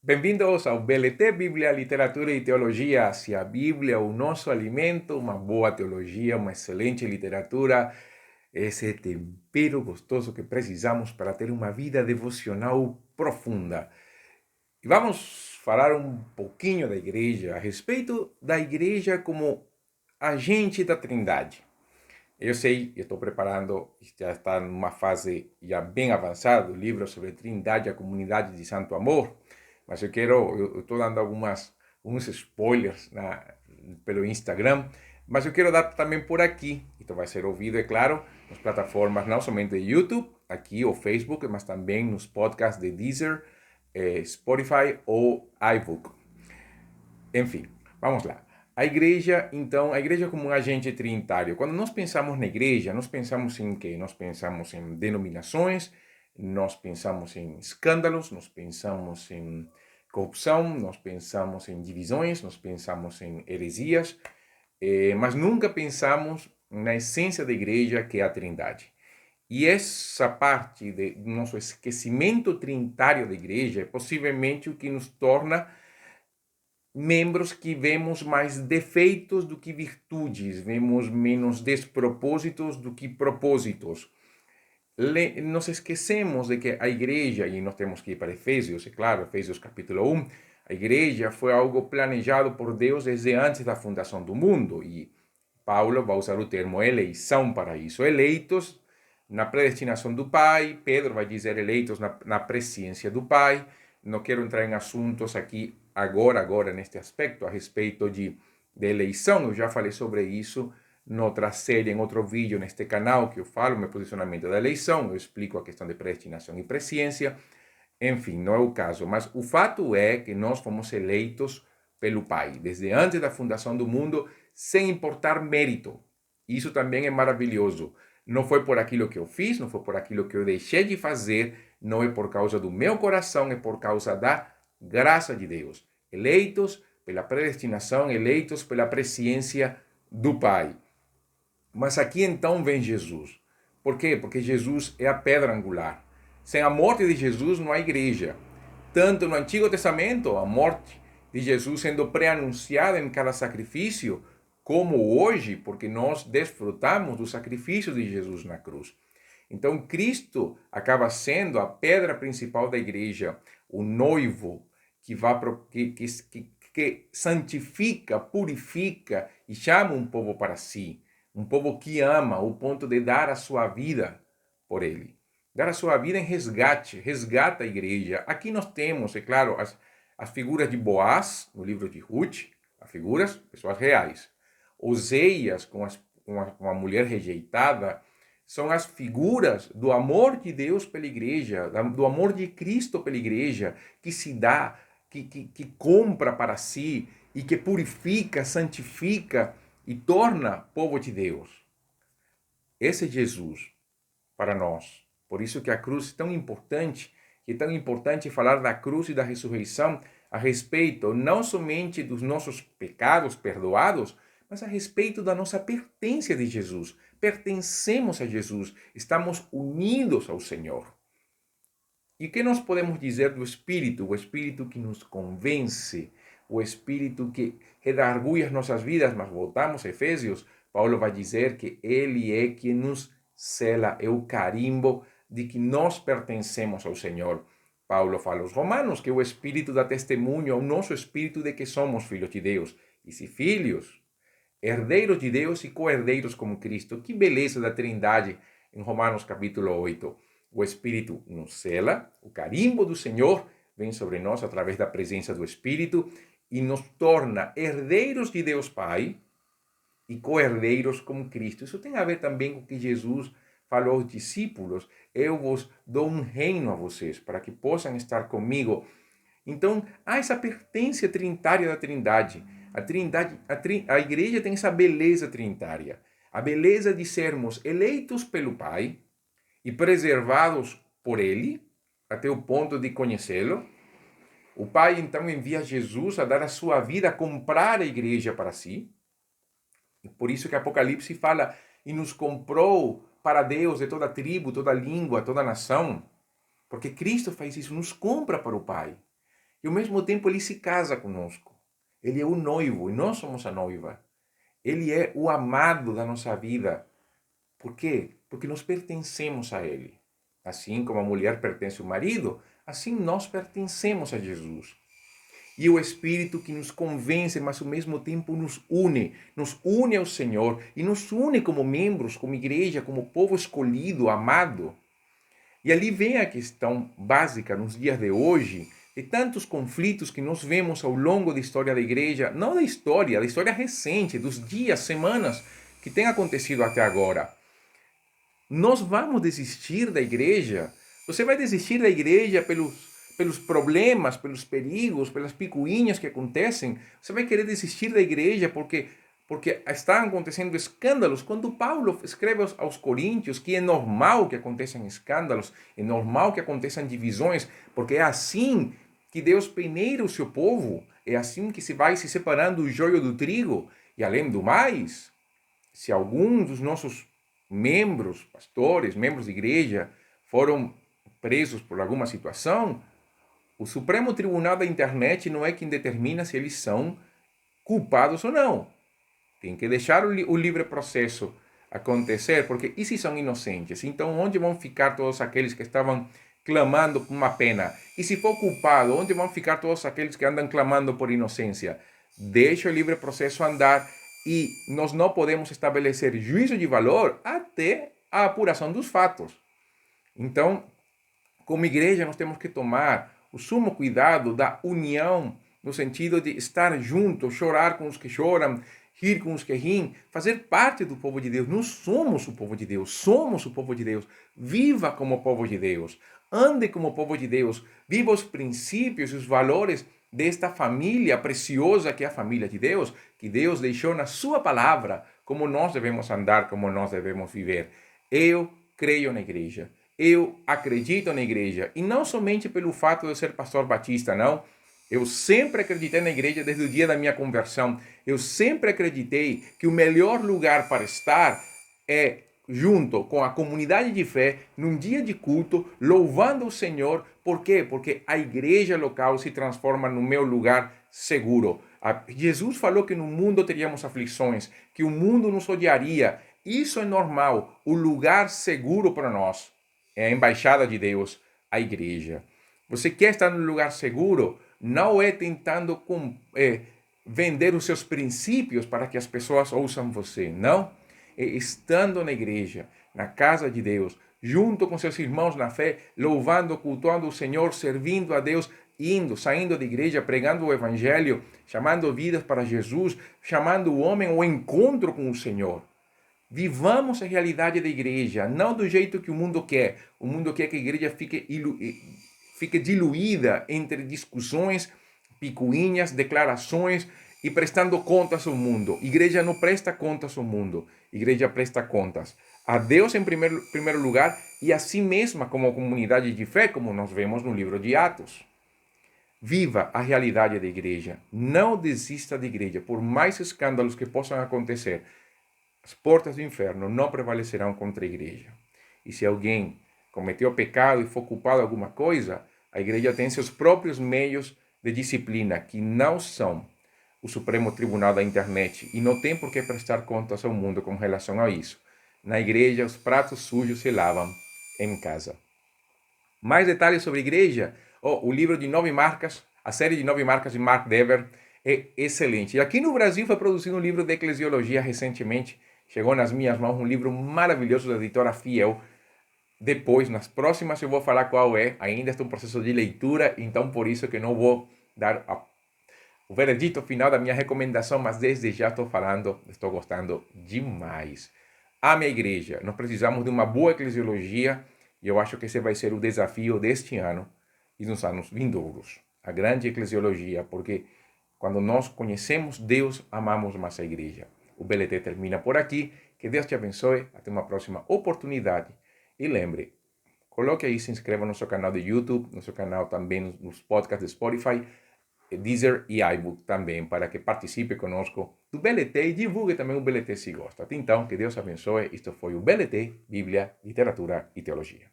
Bem-vindos ao BLT Bíblia, Literatura e Teologia. Se a Bíblia é o nosso alimento, uma boa teologia, uma excelente literatura, esse tempero gostoso que precisamos para ter uma vida devocional profunda. E vamos falar um pouquinho da igreja, a respeito da igreja como agente da Trindade. Eu sei, eu estou preparando, já está numa fase já bem avançada, o livro sobre Trindade, a comunidade de Santo Amor, mas eu estou dando alguns spoilers pelo Instagram, mas eu quero dar também por aqui. Então vai ser ouvido, é claro, nas plataformas não somente de YouTube, aqui ou Facebook, mas também nos podcasts de Deezer, Spotify ou iVooc. Enfim, vamos lá. A igreja, então, a igreja como um agente trinitário. Quando nós pensamos na igreja, nós pensamos em quê? Nós pensamos em denominações, nós pensamos em escândalos, nós pensamos em corrupção, nós pensamos em divisões, nós pensamos em heresias, mas nunca pensamos na essência da igreja, que é a Trindade. E essa parte do nosso esquecimento trinitário da igreja é possivelmente o que nos torna membros que vemos mais defeitos do que virtudes, vemos menos despropósitos do que propósitos. Nos esquecemos de que a igreja, e nós temos que ir para Efésios, é claro, Efésios capítulo 1, a igreja foi algo planejado por Deus desde antes da fundação do mundo, e Paulo vai usar o termo eleição para isso, eleitos na predestinação do Pai, Pedro vai dizer eleitos na presciência do Pai. Não quero entrar em assuntos aqui agora neste aspecto, a respeito de eleição, eu já falei sobre isso noutra série, em outro vídeo neste canal, que eu falo meu posicionamento da eleição, eu explico a questão de predestinação e presciência, enfim, não é o caso, mas o fato é que nós fomos eleitos pelo Pai, desde antes da fundação do mundo, sem importar mérito. Isso também é maravilhoso. Não foi por aquilo que eu fiz, não foi por aquilo que eu deixei de fazer, não é por causa do meu coração, é por causa da graça de Deus. Eleitos pela predestinação, eleitos pela presciência do Pai. Mas aqui então vem Jesus. Por quê? Porque Jesus é a pedra angular. Sem a morte de Jesus não há igreja. Tanto no Antigo Testamento, a morte de Jesus sendo pré-anunciada em cada sacrifício, como hoje, porque nós desfrutamos do sacrifício de Jesus na cruz. Então, Cristo acaba sendo a pedra principal da igreja, o noivo que santifica, purifica e chama um povo para si. Um povo que ama ao ponto de dar a sua vida por ele. Dar a sua vida em resgate, resgata a igreja. Aqui nós temos, é claro, as figuras de Boaz, no livro de Ruth, as figuras, pessoas reais. Oseias, com a mulher rejeitada, são as figuras do amor de Deus pela igreja, do amor de Cristo pela igreja, que se dá, que compra para si e que purifica, santifica e torna povo de Deus. Esse é Jesus para nós. Por isso que a cruz é tão importante, que é tão importante falar da cruz e da ressurreição a respeito não somente dos nossos pecados perdoados, mas a respeito da nossa pertença de Jesus. Pertencemos a Jesus, estamos unidos ao Senhor. E o que nós podemos dizer do Espírito? O Espírito que nos convence, o Espírito que redarguye as nossas vidas, mas voltamos a Efésios, Paulo vai dizer que ele é quem nos sela, é o carimbo de que nós pertencemos ao Senhor. Paulo fala aos Romanos que o Espírito dá testemunho ao nosso Espírito de que somos filhos de Deus. E se filhos, herdeiros de Deus e co-herdeiros com Cristo. Que beleza da Trindade em Romanos capítulo 8. O Espírito nos sela, o carimbo do Senhor vem sobre nós através da presença do Espírito e nos torna herdeiros de Deus Pai e co-herdeiros com Cristo. Isso tem a ver também com o que Jesus falou aos discípulos: eu vos dou um reino a vocês, para que possam estar comigo. Então, há essa pertença trinitária da Trindade. A igreja tem essa beleza trinitária. A beleza de sermos eleitos pelo Pai e preservados por Ele, até o ponto de conhecê-lo. O Pai então envia Jesus a dar a sua vida, a comprar a igreja para si. E por isso que Apocalipse fala, e nos comprou para Deus de toda tribo, toda língua, toda nação. Porque Cristo faz isso, nos compra para o Pai. E ao mesmo tempo ele se casa conosco. Ele é o noivo e nós somos a noiva. Ele é o amado da nossa vida. Por quê? Porque nós pertencemos a ele. Assim como a mulher pertence ao marido, assim nós pertencemos a Jesus. E o Espírito que nos convence, mas ao mesmo tempo nos une ao Senhor e nos une como membros, como igreja, como povo escolhido, amado. E ali vem a questão básica nos dias de hoje, de tantos conflitos que nós vemos ao longo da história da igreja, não da história recente, dos dias, semanas que tem acontecido até agora. Nós vamos desistir da igreja? Você vai desistir da igreja pelos problemas, pelos perigos, pelas picuinhas que acontecem? Você vai querer desistir da igreja porque estão acontecendo escândalos? Quando Paulo escreve aos Coríntios que é normal que aconteçam escândalos, é normal que aconteçam divisões, porque é assim que Deus peneira o seu povo, é assim que se vai se separando o joio do trigo. E além do mais, se algum dos nossos membros, pastores, membros de igreja, foram presos por alguma situação, o Supremo Tribunal da Internet não é quem determina se eles são culpados ou não. Tem que deixar o livre processo acontecer, porque e se são inocentes? Então, onde vão ficar todos aqueles que estavam clamando por uma pena? E se for culpado, onde vão ficar todos aqueles que andam clamando por inocência? Deixa o livre processo andar e nós não podemos estabelecer juízo de valor até a apuração dos fatos. Então, como igreja, nós temos que tomar o sumo cuidado da união, no sentido de estar juntos, chorar com os que choram, rir com os que riem, fazer parte do povo de Deus. Nós somos o povo de Deus, somos o povo de Deus. Viva como povo de Deus, ande como povo de Deus, viva os princípios e os valores desta família preciosa que é a família de Deus, que Deus deixou na sua palavra, como nós devemos andar, como nós devemos viver. Eu creio na igreja. Eu acredito na igreja. E não somente pelo fato de eu ser pastor batista, não. Eu sempre acreditei na igreja desde o dia da minha conversão. Eu sempre acreditei que o melhor lugar para estar é junto com a comunidade de fé, num dia de culto, louvando o Senhor. Por quê? Porque a igreja local se transforma no meu lugar seguro. Jesus falou que no mundo teríamos aflições, que o mundo nos odiaria. Isso é normal. O lugar seguro para nós é a embaixada de Deus, a igreja. Você quer estar no lugar seguro? Não é tentando vender os seus princípios para que as pessoas ouçam você. Não. É estando na igreja, na casa de Deus, junto com seus irmãos na fé, louvando, cultuando o Senhor, servindo a Deus, indo, saindo da igreja, pregando o evangelho, chamando vidas para Jesus, chamando o homem ao encontro com o Senhor. Vivamos a realidade da igreja, não do jeito que o mundo quer. O mundo quer que a igreja fique diluída entre discussões, picuinhas, declarações e prestando contas ao mundo. Igreja não presta contas ao mundo. Igreja presta contas a Deus em primeiro lugar e a si mesma como comunidade de fé, como nós vemos no livro de Atos. Viva a realidade da igreja. Não desista da igreja, por mais escândalos que possam acontecer. As portas do inferno não prevalecerão contra a igreja. E se alguém cometeu pecado e for culpado de alguma coisa, a igreja tem seus próprios meios de disciplina, que não são o Supremo Tribunal da Internet, e não tem por que prestar contas ao mundo com relação a isso. Na igreja, os pratos sujos se lavam em casa. Mais detalhes sobre a igreja? O livro de 9 marcas, a série de 9 marcas de Mark Dever, é excelente. E aqui no Brasil foi produzido um livro de eclesiologia recentemente. Chegou nas minhas mãos um livro maravilhoso da editora Fiel. Depois, nas próximas, eu vou falar qual é. Ainda está em processo de leitura, então por isso que não vou dar o veredito final da minha recomendação, mas desde já estou falando, estou gostando demais. Ame a igreja. Nós precisamos de uma boa eclesiologia e eu acho que esse vai ser o desafio deste ano e nos anos vindouros. A grande eclesiologia, porque quando nós conhecemos Deus, amamos mais a igreja. O BLT termina por aqui. Que Deus te abençoe. Até uma próxima oportunidade. E lembre, coloque aí, se inscreva no nosso canal de YouTube, no nosso canal também nos podcasts de Spotify, Deezer e iBook também, para que participe conosco do BLT e divulgue também o BLT se gosta. Até então, que Deus abençoe. Isto foi o BLT, Bíblia, Literatura e Teologia.